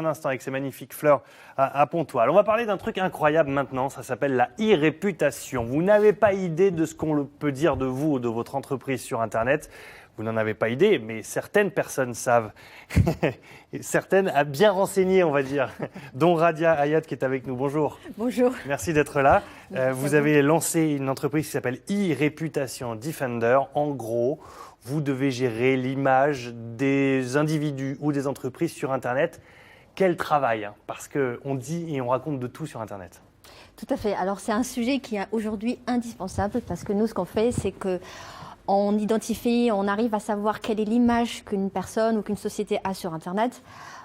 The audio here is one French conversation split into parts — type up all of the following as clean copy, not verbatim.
Un instant avec ces magnifiques fleurs à Pontoise. On va parler d'un truc incroyable maintenant, ça s'appelle la e-réputation. Vous n'avez pas idée de ce qu'on peut dire de vous ou de votre entreprise sur Internet. Vous n'en avez pas idée, mais certaines personnes savent. Certaines bien renseignées, on va dire. Dont Radia Hayat qui est avec nous. Bonjour. Bonjour. Merci d'être là. Vous avez lancé une entreprise qui s'appelle e-Réputation Defender. En gros, vous devez gérer l'image des individus ou des entreprises sur Internet. Quel travail, hein, parce qu'on dit et on raconte de tout sur Internet. Tout à fait. Alors c'est un sujet qui est aujourd'hui indispensable parce que nous, ce qu'on fait, c'est que on identifie, on arrive à savoir quelle est l'image qu'une personne ou qu'une société a sur Internet.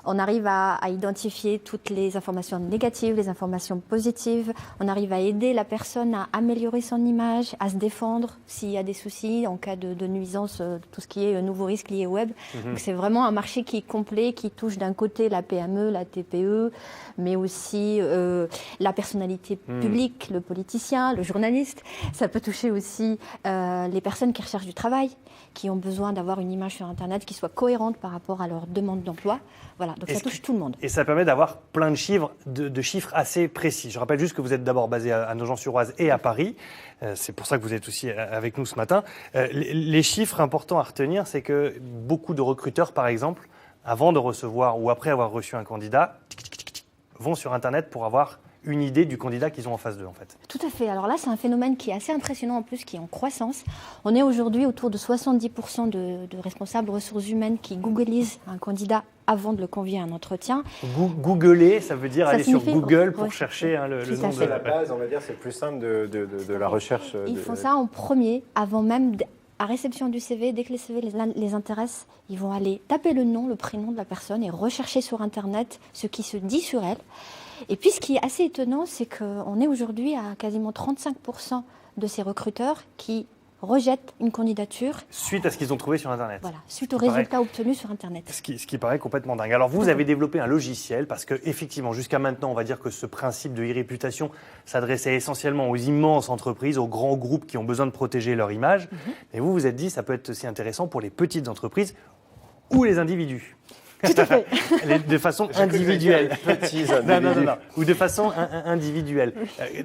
On arrive à identifier toutes les informations négatives, les informations positives. On arrive à aider la personne à améliorer son image, à se défendre s'il y a des soucis en cas de nuisance, tout ce qui est nouveaux risques liés au web. Donc c'est vraiment un marché qui est complet, qui touche d'un côté la PME, la TPE, mais aussi la personnalité publique, le politicien, le journaliste. Ça peut toucher aussi les personnes qui recherchent du travail, qui ont besoin d'avoir une image sur Internet qui soit cohérente par rapport à leur demande d'emploi. Voilà, donc ça touche tout le monde. Et ça permet d'avoir plein de chiffres assez précis. Je rappelle juste que vous êtes d'abord basé à Nogent-sur-Oise et à Paris. C'est pour ça que vous êtes aussi avec nous ce matin. Les chiffres importants à retenir, c'est que beaucoup de recruteurs, par exemple, avant de recevoir ou après avoir reçu un candidat, vont sur Internet pour avoir une idée du candidat qu'ils ont en face d'eux, en fait. Tout à fait. Alors là, c'est un phénomène qui est assez impressionnant en plus, qui est en croissance. On est aujourd'hui autour de 70% de responsables ressources humaines qui googlisent un candidat avant de le convier à un entretien. Googler, ça veut dire aller sur Google pour rechercher chercher le nom de la base, on va dire, c'est le plus simple de la recherche. Ils font ça en premier, avant même à réception du CV, dès que les CV les intéressent, ils vont aller taper le nom, le prénom de la personne et rechercher sur Internet ce qui se dit sur elle. Et puis ce qui est assez étonnant, c'est qu'on est aujourd'hui à quasiment 35% de ces recruteurs qui rejettent une candidature. Suite à ce qu'ils ont trouvé sur Internet. Voilà, suite aux résultats obtenus sur Internet. Ce qui paraît complètement dingue. Alors vous avez développé un logiciel parce qu'effectivement, jusqu'à maintenant, on va dire que ce principe de e-réputation s'adressait essentiellement aux immenses entreprises, aux grands groupes qui ont besoin de protéger leur image. Mais vous vous êtes dit, ça peut être aussi intéressant pour les petites entreprises ou les individus. Tout à fait. De façon individuelle. Non. Ou de façon individuelle.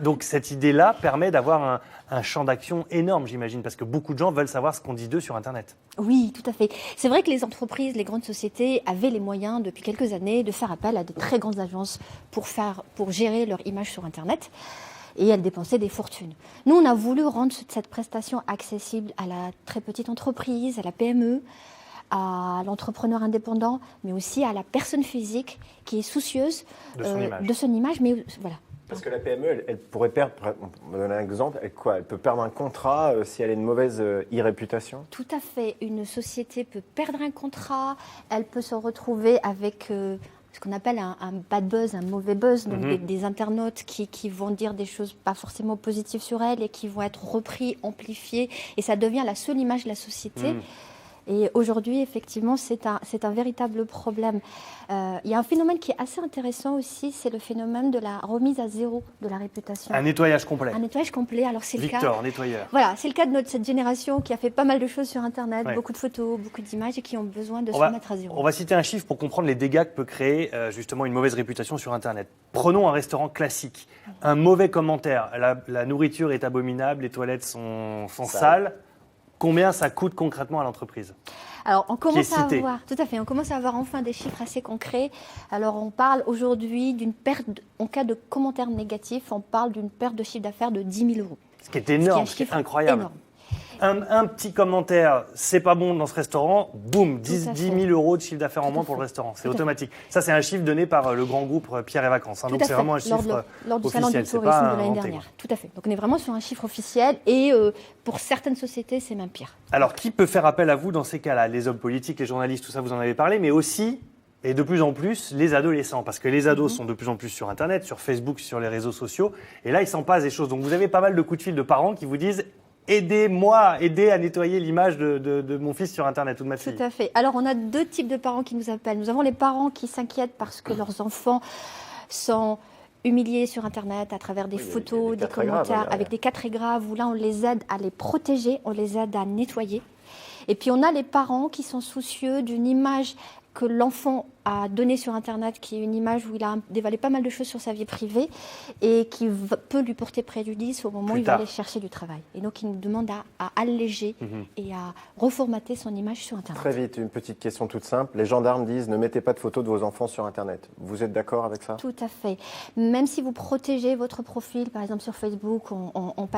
Donc cette idée-là permet d'avoir un champ d'action énorme, j'imagine, parce que beaucoup de gens veulent savoir ce qu'on dit d'eux sur Internet. Oui, tout à fait. C'est vrai que les entreprises, les grandes sociétés avaient les moyens depuis quelques années de faire appel à des très grandes agences pour gérer leur image sur Internet. Et elles dépensaient des fortunes. Nous, on a voulu rendre cette prestation accessible à la très petite entreprise, à la PME, à l'entrepreneur indépendant, mais aussi à la personne physique qui est soucieuse de son image. Mais voilà. Parce que la PME, elle pourrait perdre, on va donner un exemple, elle peut perdre un contrat si elle a une mauvaise e-réputation. Tout à fait. Une société peut perdre un contrat, elle peut se retrouver avec ce qu'on appelle un bad buzz, un mauvais buzz, donc des internautes qui vont dire des choses pas forcément positives sur elle et qui vont être repris, amplifiés, et ça devient la seule image de la société. Et aujourd'hui, effectivement, c'est un véritable problème. Il y a un phénomène qui est assez intéressant aussi, c'est le phénomène de la remise à zéro de la réputation. Un nettoyage complet. Un nettoyage complet. Alors c'est Victor, nettoyeur. Voilà, c'est le cas de cette génération qui a fait pas mal de choses sur Internet, beaucoup de photos, beaucoup d'images et qui ont besoin de se remettre à zéro. On va citer un chiffre pour comprendre les dégâts que peut créer justement une mauvaise réputation sur Internet. Prenons un restaurant classique. Un mauvais commentaire. La nourriture est abominable, les toilettes sont sales. Combien ça coûte concrètement à l'entreprise ? Alors, on commence à avoir enfin des chiffres assez concrets. Alors, on parle aujourd'hui d'une perte, en cas de commentaires négatifs, on parle d'une perte de chiffre d'affaires de 10 000 euros. Ce qui est énorme, ce qui est incroyable. Énorme. Un petit commentaire, c'est pas bon dans ce restaurant, boum, 10 000 euros de chiffre d'affaires en moins pour le restaurant. C'est automatique. Ça, c'est un chiffre donné par le grand groupe Pierre et Vacances. Donc, c'est vraiment un chiffre lors du officiel. salon du tourisme de l'année dernière. Tout à fait. Donc, on est vraiment sur un chiffre officiel et pour certaines sociétés, c'est même pire. Alors, qui peut faire appel à vous dans ces cas-là ? Les hommes politiques, les journalistes, tout ça, vous en avez parlé, mais aussi, et de plus en plus, les adolescents. Parce que les ados sont de plus en plus sur Internet, sur Facebook, sur les réseaux sociaux. Et là, il s'en passe des choses. Donc, vous avez pas mal de coups de fil de parents qui vous disent « Aidez-moi, aidez à nettoyer l'image de mon fils sur Internet ou de ma fille. » Tout à fait. Alors, on a deux types de parents qui nous appellent. Nous avons les parents qui s'inquiètent parce que leurs enfants sont humiliés sur Internet à travers des photos, des commentaires, avec des cas très graves où là, on les aide à les protéger, on les aide à nettoyer. Et puis, on a les parents qui sont soucieux d'une image que l'enfant a donné sur Internet, qui est une image où il a dévalé pas mal de choses sur sa vie privée et qui peut lui porter préjudice au moment où il va aller chercher du travail. Et donc, il nous demande à alléger et à reformater son image sur Internet. Très vite, une petite question toute simple. Les gendarmes disent ne mettez pas de photos de vos enfants sur Internet. Vous êtes d'accord avec ça? Tout à fait. Même si vous protégez votre profil, par exemple sur Facebook, en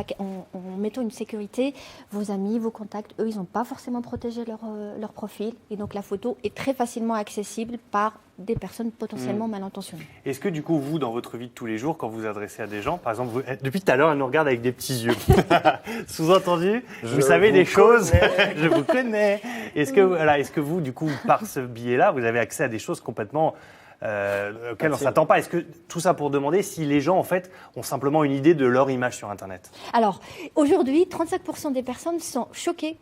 mettant une sécurité, vos amis, vos contacts, eux, ils n'ont pas forcément protégé leur profil. Et donc, la photo est très facilement accessible par des personnes potentiellement mal intentionnées. Est-ce que du coup, vous, dans votre vie de tous les jours, quand vous vous adressez à des gens, par exemple, depuis tout à l'heure, elle nous regarde avec des petits yeux. Sous-entendu, vous savez des choses, je vous connais. Est-ce que vous, du coup, par ce biais-là, vous avez accès à des choses complètement auxquelles on ne s'attend pas? Est-ce que tout ça pour demander si les gens, en fait, ont simplement une idée de leur image sur Internet? Alors, aujourd'hui, 35% des personnes sont choquées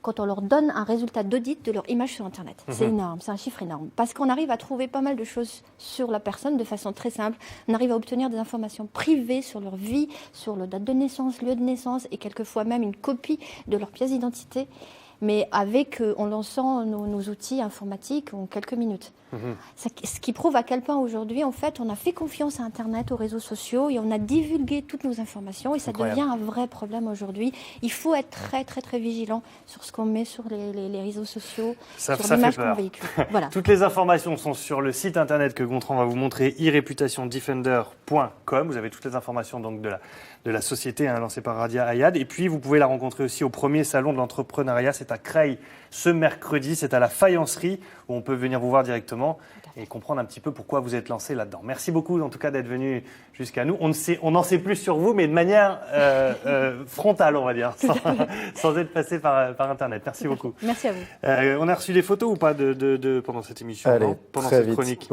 quand on leur donne un résultat d'audit de leur image sur Internet. C'est énorme, c'est un chiffre énorme. Parce qu'on arrive à trouver pas mal de choses sur la personne de façon très simple. On arrive à obtenir des informations privées sur leur vie, sur leur date de naissance, lieu de naissance et quelquefois même une copie de leur pièce d'identité. Mais en lançant nos outils informatiques en quelques minutes. Ce qui prouve à quel point aujourd'hui, en fait, on a fait confiance à Internet, aux réseaux sociaux et on a divulgué toutes nos informations et ça devient un vrai problème aujourd'hui. Il faut être très, très, très vigilant sur ce qu'on met sur les réseaux sociaux, sur l'image qu'on véhicule. Voilà. Toutes les informations sont sur le site Internet que Gontran va vous montrer, irreputationdefender.com. Vous avez toutes les informations donc de la société lancée par Radia Ayad. Et puis, vous pouvez la rencontrer aussi au premier salon de l'entrepreneuriat. C'est à Creil ce mercredi. C'est à la Faïencerie où on peut venir vous voir directement et comprendre un petit peu pourquoi vous êtes lancé là-dedans. Merci beaucoup en tout cas d'être venu jusqu'à nous. On en sait plus sur vous, mais de manière frontale, on va dire, sans être passé par Internet. Merci beaucoup. Merci à vous. On a reçu des photos ou pas pendant cette émission? Allez, pendant très cette vite. chronique?